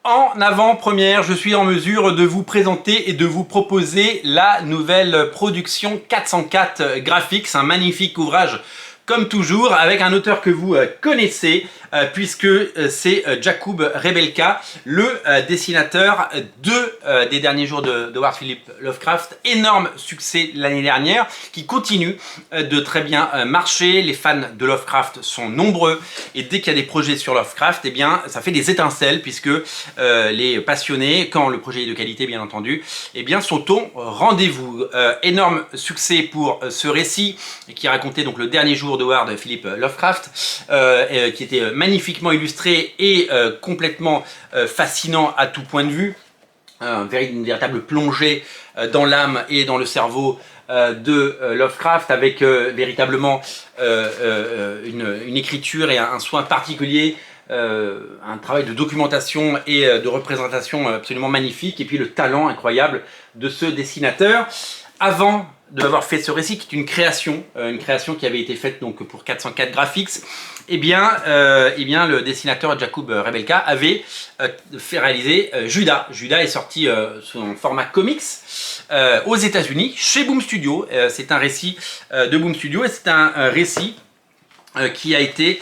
En avant-première, je suis en mesure de vous présenter et de vous proposer la nouvelle production 404 Graphics, un magnifique ouvrage comme toujours avec un auteur que vous connaissez puisque c'est Jakub Hrabelka, le dessinateur des derniers jours de Howard Philip Lovecraft. Énorme succès l'année dernière qui continue de très bien marcher. Les fans de Lovecraft sont nombreux et dès qu'il y a des projets sur Lovecraft, eh bien ça fait des étincelles puisque les passionnés, quand le projet est de qualité bien entendu, eh bien sont au rendez-vous. Énorme succès pour ce récit qui racontait donc le dernier jour de Howard Philip Lovecraft, qui était magnifiquement illustré et complètement fascinant à tout point de vue. Une véritable plongée dans l'âme et dans le cerveau de Lovecraft, avec véritablement une écriture et un soin particulier, un travail de documentation et de représentation absolument magnifique, et puis le talent incroyable de ce dessinateur. Avant d'avoir fait ce récit, qui est une création qui avait été faite donc pour 404 Graphics, eh bien le dessinateur Jakub Hrabelka avait fait réaliser Judas. Judas est sorti sous un format comics aux États-Unis chez Boom Studio. C'est un récit de Boom Studio et c'est un récit qui a été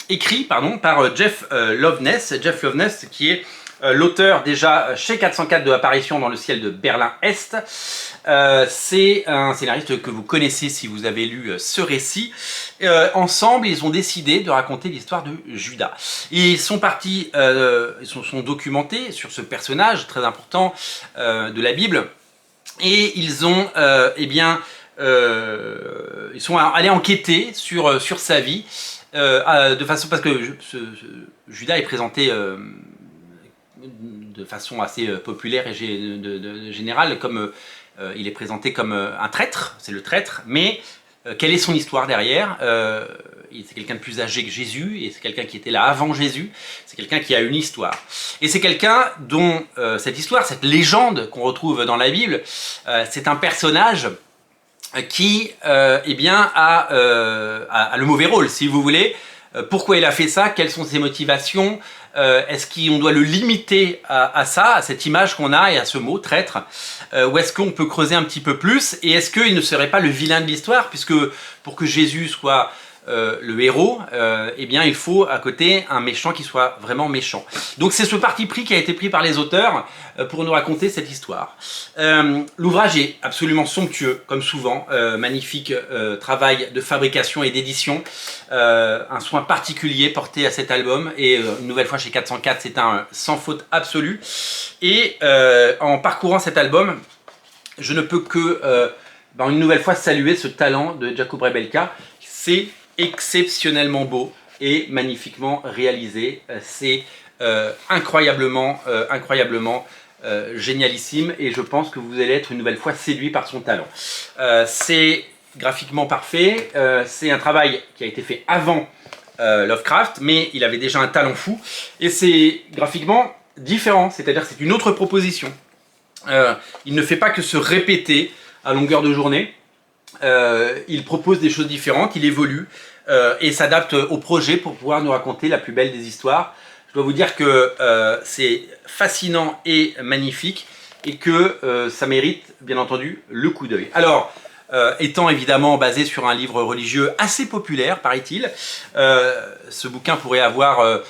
écrit par Jeff Loveness. Jeff Loveness qui est l'auteur déjà chez 404 de Apparition dans le ciel de Berlin-Est. C'est un scénariste que vous connaissez si vous avez lu ce récit. Ensemble, ils ont décidé de raconter l'histoire de Judas. Ils sont partis, ils sont documentés sur ce personnage très important de la Bible. Et ils ont, ils sont allés enquêter sur sa vie, de façon, parce que Judas est présenté de façon assez populaire et générale, comme il est présenté comme un traître, c'est le traître, mais quelle est son histoire derrière? C'est quelqu'un de plus âgé que Jésus, et c'est quelqu'un qui était là avant Jésus, c'est quelqu'un qui a une histoire. Et c'est quelqu'un dont cette histoire, cette légende qu'on retrouve dans la Bible, c'est un personnage qui a le mauvais rôle, si vous voulez. Pourquoi il a fait ça? Quelles sont ses motivations? Est-ce qu'on doit le limiter à ça, à cette image qu'on a et à ce mot, traître? Ou est-ce qu'on peut creuser un petit peu plus? Et est-ce qu'il ne serait pas le vilain de l'histoire? Puisque pour que Jésus soit le héros, eh bien il faut à côté un méchant qui soit vraiment méchant. Donc c'est ce parti pris qui a été pris par les auteurs pour nous raconter cette histoire. L'ouvrage est absolument somptueux, comme souvent, magnifique travail de fabrication et d'édition, un soin particulier porté à cet album, et une nouvelle fois chez 404, c'est un sans faute absolue. Et en parcourant cet album, je ne peux que une nouvelle fois saluer ce talent de Jakub Hrabelka. C'est exceptionnellement beau et magnifiquement réalisé. C'est incroyablement génialissime, et je pense que vous allez être une nouvelle fois séduit par son talent. C'est graphiquement parfait, c'est un travail qui a été fait avant Lovecraft, mais il avait déjà un talent fou, et c'est graphiquement différent, c'est-à-dire c'est une autre proposition. Il ne fait pas que se répéter à longueur de journée. Il propose des choses différentes, il évolue et s'adapte au projet pour pouvoir nous raconter la plus belle des histoires. Je dois vous dire que c'est fascinant et magnifique, et que ça mérite bien entendu le coup d'œil. Alors, étant évidemment basé sur un livre religieux assez populaire, paraît-il, ce bouquin pourrait avoir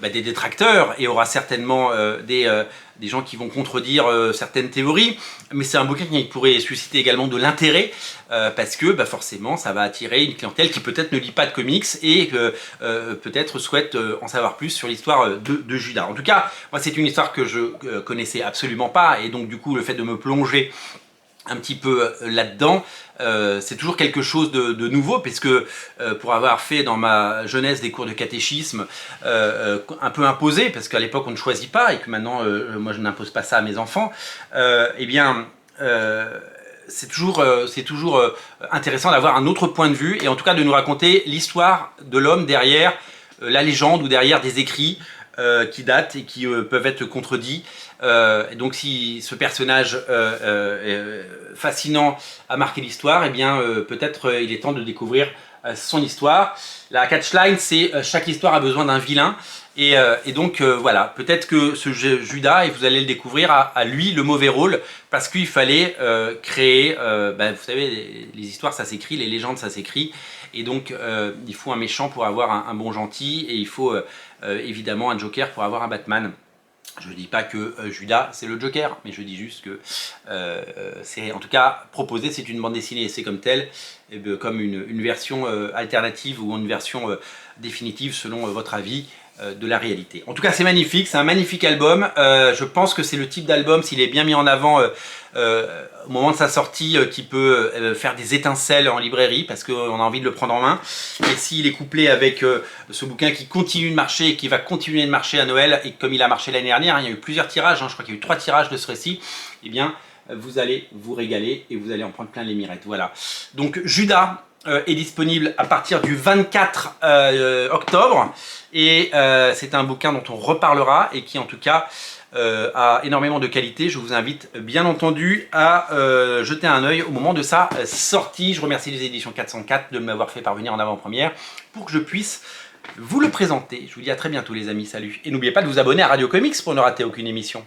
des détracteurs et aura certainement des gens qui vont contredire certaines théories, mais c'est un bouquin qui pourrait susciter également de l'intérêt, parce que forcément ça va attirer une clientèle qui peut-être ne lit pas de comics et peut-être souhaite en savoir plus sur l'histoire de Judas. En tout cas, moi c'est une histoire que je connaissais absolument pas, et donc du coup le fait de me plonger un petit peu là-dedans, c'est toujours quelque chose de nouveau, puisque pour avoir fait dans ma jeunesse des cours de catéchisme un peu imposés, parce qu'à l'époque on ne choisit pas, et que maintenant moi je n'impose pas ça à mes enfants, c'est toujours intéressant d'avoir un autre point de vue, et en tout cas de nous raconter l'histoire de l'homme derrière la légende, ou derrière des écrits qui datent et qui peuvent être contredits. Donc si ce personnage fascinant a marqué l'histoire, eh bien peut-être il est temps de découvrir son histoire. La catchline, c'est chaque histoire a besoin d'un vilain. Et donc voilà, peut-être que ce Judas, et vous allez le découvrir, a lui le mauvais rôle, parce qu'il fallait créer, vous savez, les histoires ça s'écrit, les légendes ça s'écrit, et donc il faut un méchant pour avoir un bon gentil, et il faut évidemment un Joker pour avoir un Batman. Je ne dis pas que Judas c'est le Joker, mais je dis juste que c'est en tout cas proposé, c'est une bande dessinée et c'est comme tel, et bien, comme une version alternative ou une version définitive selon votre avis de la réalité. En tout cas c'est magnifique, c'est un magnifique album, je pense que c'est le type d'album, s'il est bien mis en avant au moment de sa sortie, qui peut faire des étincelles en librairie parce qu'on a envie de le prendre en main, et s'il est couplé avec ce bouquin qui continue de marcher et qui va continuer de marcher à Noël, et comme il a marché l'année dernière, il y a eu plusieurs tirages, je crois qu'il y a eu 3 tirages de ce récit, et bien vous allez vous régaler et vous allez en prendre plein les mirettes. Voilà, donc Judas est disponible à partir du 24 octobre, et c'est un bouquin dont on reparlera et qui en tout cas a énormément de qualité. Je vous invite bien entendu à jeter un œil au moment de sa sortie. Je remercie les éditions 404 de m'avoir fait parvenir en avant-première pour que je puisse vous le présenter. Je vous dis à très bientôt les amis, salut. Et n'oubliez pas de vous abonner à Radio Comics pour ne rater aucune émission.